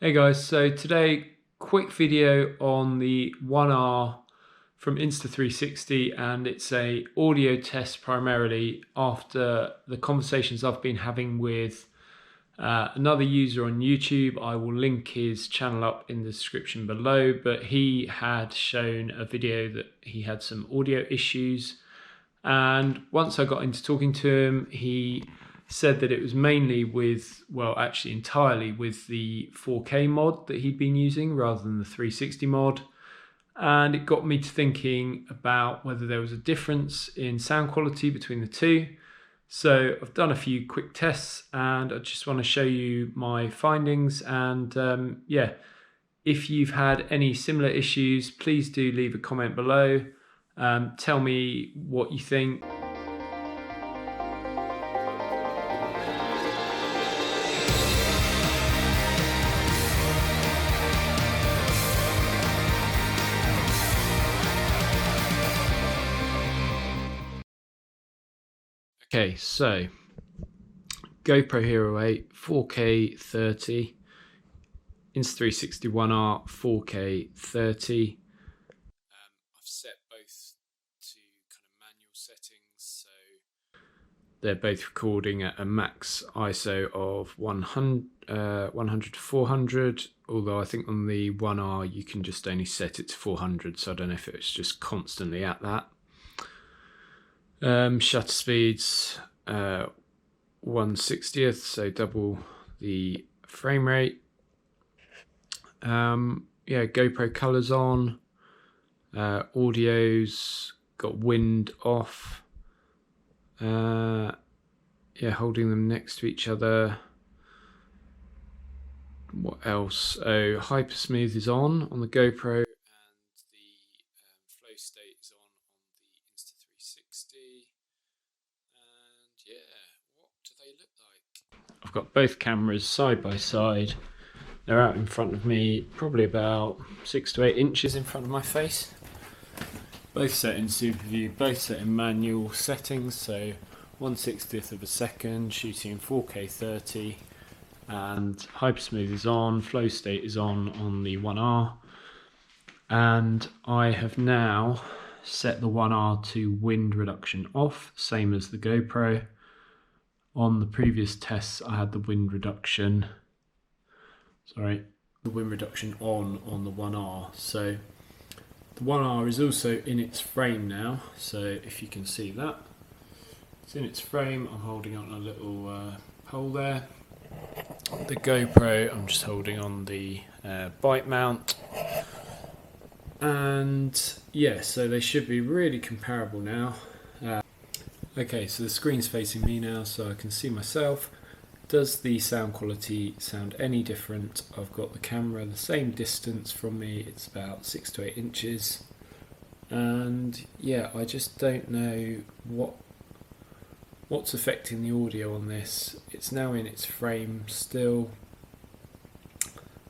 Hey guys, so today quick video on the 1R from Insta360, and it's a audio test primarily after the conversations I've been having with another user on YouTube. I will link his channel up in the description below, but he had shown a video that he had some audio issues, and once I got into talking to him, he said that it was mainly with, well, actually entirely with the 4K mod that he'd been using rather than the 360 mod. And it got me to thinking about whether there was a difference in sound quality between the two. So I've done a few quick tests and I just want to show you my findings. And yeah, if you've had any similar issues, please do leave a comment below. Tell me what you think. Okay, so GoPro Hero 8 4K 30, Insta360 1R 4K 30. I've set both to kind of manual settings, so they're both recording at a max ISO of 100 to 400, although I think on the 1R you can just only set it to 400, so I don't know if it's just constantly at that. Shutter speeds 1/60th, so double the frame rate. Yeah, GoPro colors on. Audio's got wind off. Yeah, holding them next to each other. What else? Oh, hyper smooth is on the GoPro, and the flow state is on the Insta360. And yeah, what do they look like? I've got both cameras side by side. They're out in front of me, probably about 6 to 8 inches in front of my face. Both set in super view, both set in manual settings, so 1/60th of a second, shooting in 4K 30, and hypersmooth is on, flow state is on the 1R, and I have now set the 1R to wind reduction off, same as the GoPro. On the previous tests I had the wind reduction on the 1R, so the 1R is also in its frame now, so if you can see that, it's in its frame. I'm holding on a little pole there. The GoPro, I'm just holding on the bike mount. And yeah, so they should be really comparable now. Okay, so the screen's facing me now, so I can see myself. Does the sound quality sound any different? I've got the camera the same distance from me, it's about 6 to 8 inches. And yeah, I just don't know what's affecting the audio on this. It's now in its frame still.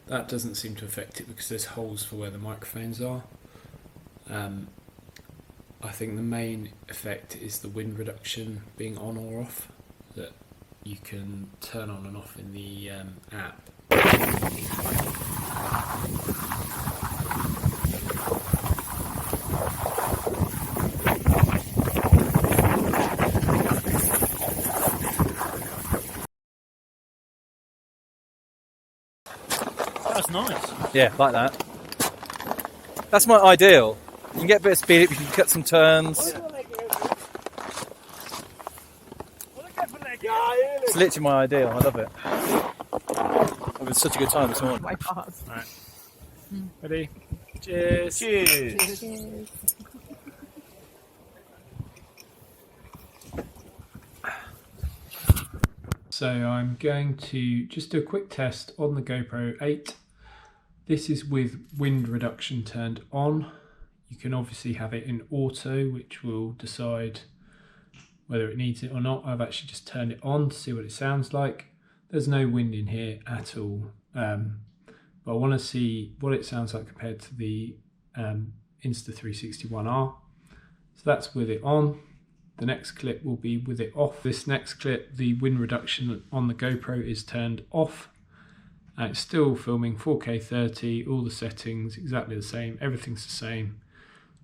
That doesn't seem to affect it because there's holes for where the microphones are. I think the main effect is the wind reduction being on or off, that you can turn on and off in the app. That's nice. Yeah, like that. That's my ideal. You can get a bit of speed up, you can cut some turns. It's literally my ideal, I love it. I've had such a good time this morning. My God. Right. Ready? Cheers. Cheers. So I'm going to just do a quick test on the GoPro 8. This is with wind reduction turned on. You can obviously have it in auto, which will decide whether it needs it or not. I've actually just turned it on to see what it sounds like. There's no wind in here at all, but I want to see what it sounds like compared to the Insta360 1R. So that's with it on. The next clip will be with it off. This next clip, the wind reduction on the GoPro is turned off, It's still filming 4K 30, all the settings exactly the same, everything's the same.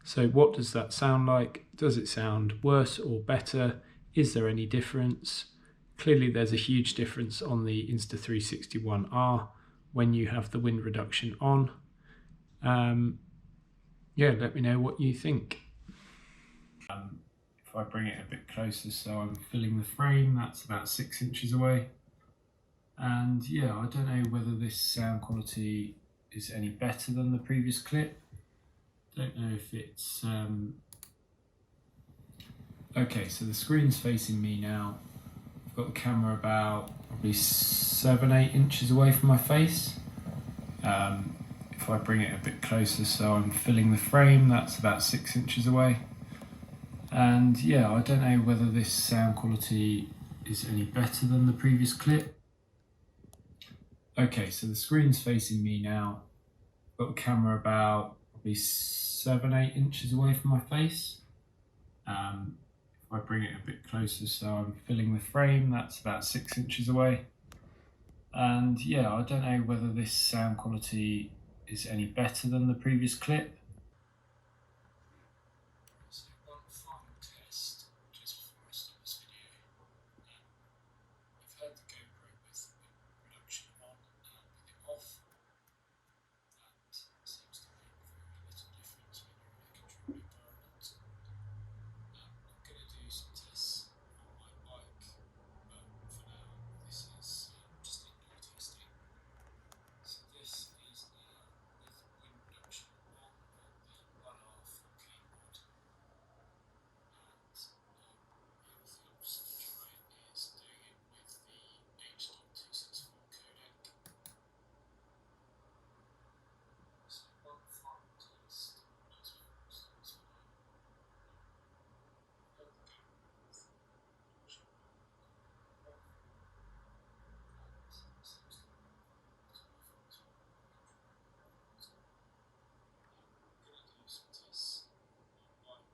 So what does that sound like? Does it sound worse or better? Is there any difference? Clearly there's a huge difference on the Insta360 1R when you have the wind reduction on. Yeah, let me know what you think. If I bring it a bit closer so I'm filling the frame, that's about 6 inches away. And yeah, I don't know whether this sound quality is any better than the previous clip. Don't know if it's... Okay, so the screen's facing me now. I've got the camera about probably 7-8 inches away from my face. If I bring it a bit closer so I'm filling the frame, that's about 6 inches away. And yeah, I don't know whether this sound quality is any better than the previous clip. Okay, so the screen's facing me now. I've got the camera about probably 7-8 inches away from my face. If I bring it a bit closer so I'm filling the frame, that's about 6 inches away. And yeah, I don't know whether this sound quality is any better than the previous clip. So one final test just before I stop this video. I've had the GoPro with wind reduction on and with it off. That seems to make very little difference when you're in a controlled environment. I'm going to do some tests on my bike, but for now this is just indoor testing. So this is now with wind reduction on the 1R 4K mod. And the other thing I'm just going to try is doing it with the H.264 codec. So one final test just before I stop this video. I've got the GoPro with wind reduction on and off. That seems to make very little difference when you're in a controlled environment. I'm going to do some tests on my bike.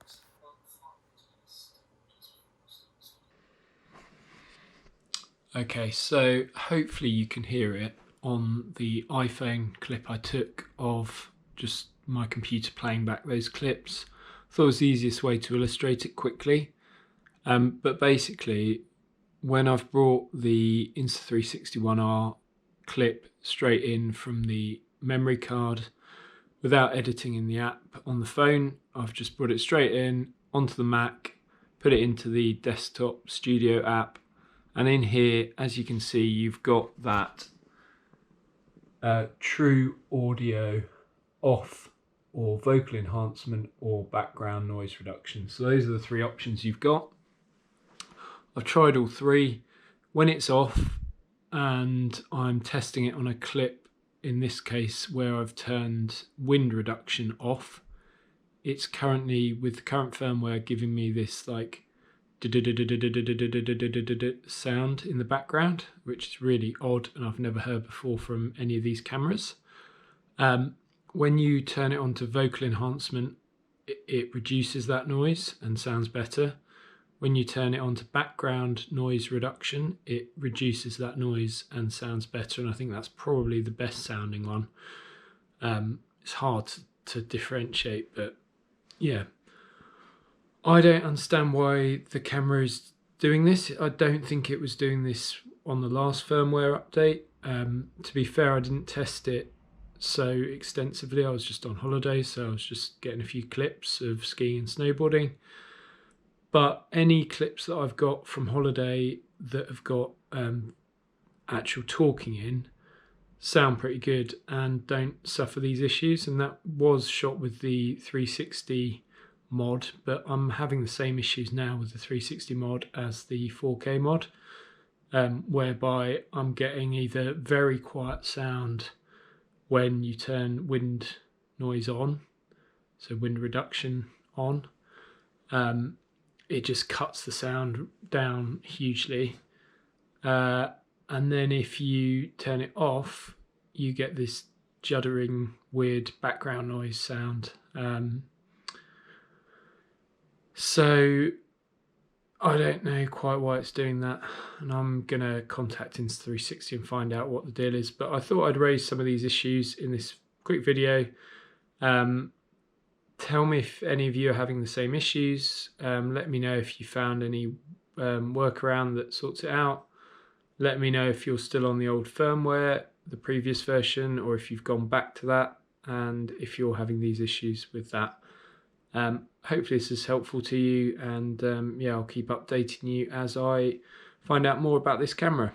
So one final test just before I stop this video. Okay, so hopefully you can hear it on the iPhone clip I took of just my computer playing back those clips. Thought it was the easiest way to illustrate it quickly. But basically, when I've brought the Insta360 1R clip straight in from the memory card without editing in the app on the phone, I've just brought it straight in onto the Mac, put it into the desktop studio app, and in here, as you can see, you've got that true audio off, or vocal enhancement, or background noise reduction. So those are the three options you've got. I've tried all three. When it's off and I'm testing it on a clip, in this case where I've turned wind reduction off, it's currently, with the current firmware, giving me this like sound in the background, which is really odd and I've never heard before from any of these cameras. When you turn it on to vocal enhancement, it reduces that noise and sounds better. When you turn it on to background noise reduction, it reduces that noise and sounds better, and I think that's probably the best sounding one. It's hard to differentiate, but yeah. I don't understand why the camera is doing this. I don't think it was doing this on the last firmware update. To be fair, I didn't test it so extensively. I was just on holiday, so I was just getting a few clips of skiing and snowboarding. But any clips that I've got from holiday that have got actual talking in sound pretty good and don't suffer these issues. And that was shot with the 360 mod, but I'm having the same issues now with the 360 mod as the 4K mod, whereby I'm getting either very quiet sound when you turn wind noise on, so wind reduction on. It just cuts the sound down hugely. And then if you turn it off, you get this juddering, weird background noise sound. So I don't know quite why it's doing that, and I'm going to contact Insta360 and find out what the deal is. But I thought I'd raise some of these issues in this quick video. Tell me if any of you are having the same issues. Let me know if you found any workaround that sorts it out. Let me know if you're still on the old firmware, the previous version, or if you've gone back to that, and if you're having these issues with that. Hopefully this is helpful to you, and yeah, I'll keep updating you as I find out more about this camera.